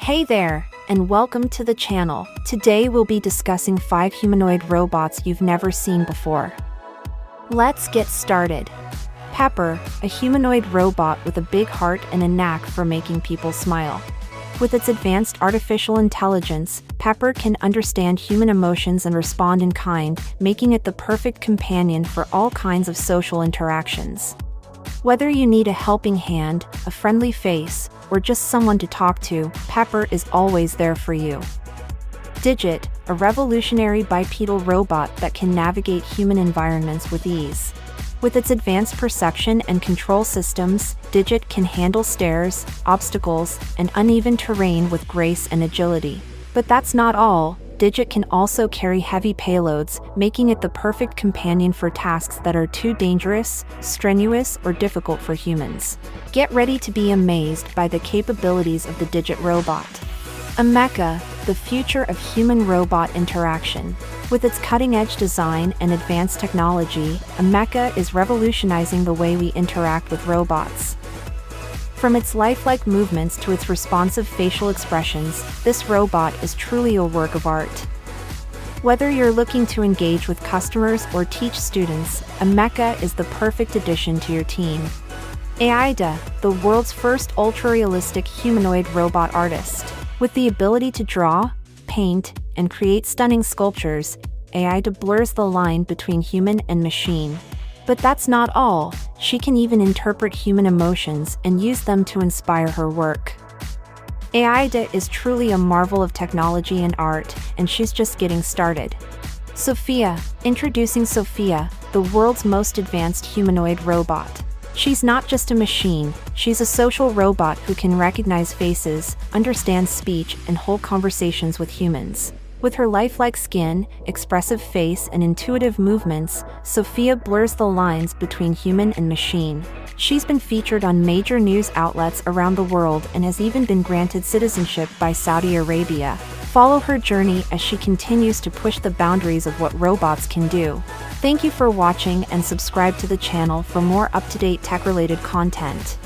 Hey there, and welcome to the channel. Today we'll be discussing 5 humanoid robots you've never seen before. Let's get started. Pepper, a humanoid robot with a big heart and a knack for making people smile. With its advanced artificial intelligence, Pepper can understand human emotions and respond in kind, making it the perfect companion for all kinds of social interactions. Whether you need a helping hand, a friendly face, or just someone to talk to, Pepper is always there for you. Digit, a revolutionary bipedal robot that can navigate human environments with ease. With its advanced perception and control systems, Digit can handle stairs, obstacles, and uneven terrain with grace and agility. But that's not all. Digit can also carry heavy payloads, making it the perfect companion for tasks that are too dangerous, strenuous, or difficult for humans. Get ready to be amazed by the capabilities of the Digit robot. Mecha, the future of human-robot interaction. With its cutting-edge design and advanced technology, Mecha is revolutionizing the way we interact with robots. From its lifelike movements to its responsive facial expressions, this robot is truly a work of art. Whether you're looking to engage with customers or teach students, Mecha is the perfect addition to your team. Aida, the world's first ultra-realistic humanoid robot artist. With the ability to draw, paint, and create stunning sculptures, Aida blurs the line between human and machine. But that's not all. She can even interpret human emotions and use them to inspire her work. Aida is truly a marvel of technology and art, and she's just getting started. Sophia, introducing Sophia, the world's most advanced humanoid robot. She's not just a machine, she's a social robot who can recognize faces, understand speech, and hold conversations with humans. With her lifelike skin, expressive face, and intuitive movements, Sophia blurs the lines between human and machine. She's been featured on major news outlets around the world and has even been granted citizenship by Saudi Arabia. Follow her journey as she continues to push the boundaries of what robots can do. Thank you for watching and subscribe to the channel for more up-to-date tech-related content.